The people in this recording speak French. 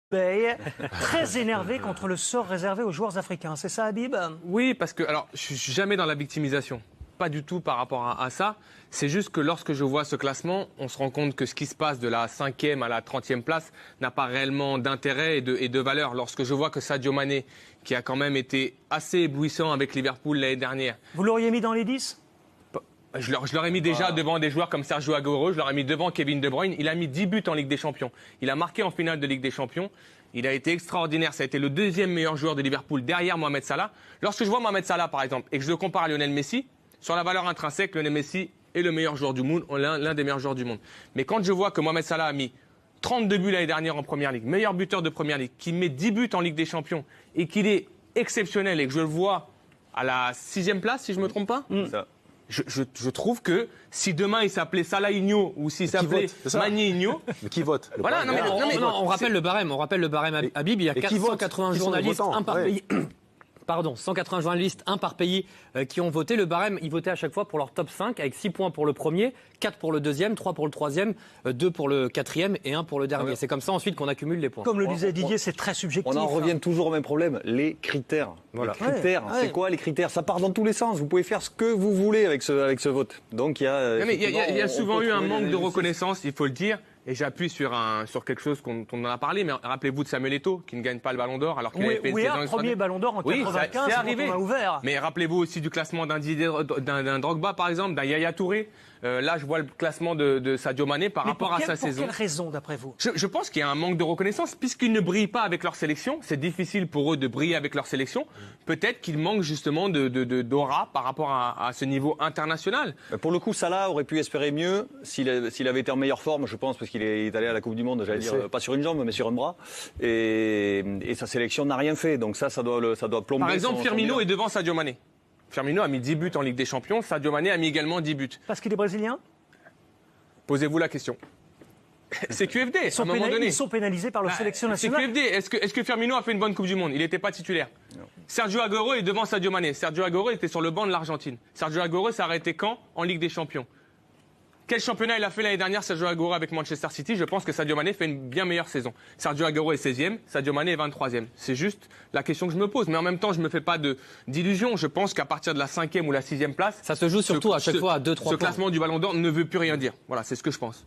Bay, très énervé contre le sort réservé aux joueurs africains. C'est ça, Habib? Oui, parce que, alors, je suis jamais dans la victimisation. Pas du tout par rapport à ça. C'est juste que lorsque je vois ce classement, on se rend compte que ce qui se passe de la 5e à la 30e place n'a pas réellement d'intérêt et de valeur. Lorsque je vois que Sadio Mané, qui a quand même été assez éblouissant avec Liverpool l'année dernière... Vous l'auriez mis dans les 10? Je l'aurais mis déjà devant des joueurs comme Sergio Aguero, je l'aurais mis devant Kevin De Bruyne. Il a mis 10 buts en Ligue des Champions. Il a marqué en finale de Ligue des Champions. Il a été extraordinaire. Ça a été le deuxième meilleur joueur de Liverpool derrière Mohamed Salah. Lorsque je vois Mohamed Salah, par exemple, et que je le compare à Lionel Messi, sur la valeur intrinsèque, Lionel Messi est le meilleur joueur du monde, l'un des meilleurs joueurs du monde. Mais quand je vois que Mohamed Salah a mis 32 buts l'année dernière en Première Ligue, meilleur buteur de Première Ligue, qu'il met 10 buts en Ligue des Champions et qu'il est exceptionnel et que je le vois à la 6e place, si je ne me trompe pas, Je trouve que si demain il s'appelait Salahigno ou s'il s'appelait Maninho... Mais qui vote? Voilà, on rappelle le barème. On rappelle le barème Habib. Il y a 180 journalistes, un par pays. Pardon, 180 journalistes, un par pays, qui ont voté. Le barème, ils votaient à chaque fois pour leur top 5, avec 6 points pour le premier, 4 pour le deuxième, 3 pour le troisième, 2 pour le quatrième et 1 pour le dernier. C'est comme ça ensuite qu'on accumule les points. Comme le disait Didier, c'est très subjectif. On en revient toujours au même problème, les critères. Voilà. Les critères, c'est quoi les critères? Ça part dans tous les sens. Vous pouvez faire ce que vous voulez avec ce vote. Donc il y a souvent eu un manque de reconnaissance, il faut le dire. Et j'appuie sur quelque chose qu'on en a parlé, mais rappelez-vous de Samuel Eto'o, qui ne gagne pas le Ballon d'Or, alors qu'il avait fait une saison extraordinaire. Premier Ballon d'Or en 95, c'est arrivé. On a ouvert. Mais rappelez-vous aussi du classement d'un Drogba, par exemple, d'un Yaya Touré. Là, je vois le classement de Sadio Mané par rapport à sa saison. Pour quelle raison, d'après vous? Je pense qu'il y a un manque de reconnaissance, puisqu'ils ne brillent pas avec leur sélection. C'est difficile pour eux de briller avec leur sélection. Peut-être qu'il manque justement d'aura par rapport à ce niveau international. Pour le coup, Salah aurait pu espérer mieux s'il avait été en meilleure forme, je pense, parce qu'il est allé à la Coupe du Monde, j'allais dire, pas sur une jambe, mais sur un bras. Et sa sélection n'a rien fait. Donc ça doit plomber. Par exemple, Firmino est devant Sadio Mané. Firmino a mis 10 buts en Ligue des Champions. Sadio Mané a mis également 10 buts. Parce qu'il est brésilien? Posez-vous la question. C'est QFD, à un moment donné. Ils sont pénalisés par leur sélection nationale. C'est QFD. Est-ce que Firmino a fait une bonne Coupe du Monde? Il n'était pas titulaire. Non. Sergio Aguero est devant Sadio Mané. Sergio Aguero était sur le banc de l'Argentine. Sergio Aguero s'est arrêté quand? En Ligue des Champions. Quel championnat il a fait l'année dernière, Sergio Aguero, avec Manchester City? Je pense que Sadio Mané fait une bien meilleure saison. Sergio Aguero est 16e, Sadio Mané est 23e. C'est juste la question que je me pose. Mais en même temps, je ne me fais pas d'illusions. Je pense qu'à partir de la 5e ou la 6e place... Ça se joue surtout à chaque fois à 2-3 points. Ce classement du Ballon d'Or ne veut plus rien dire. Voilà, c'est ce que je pense.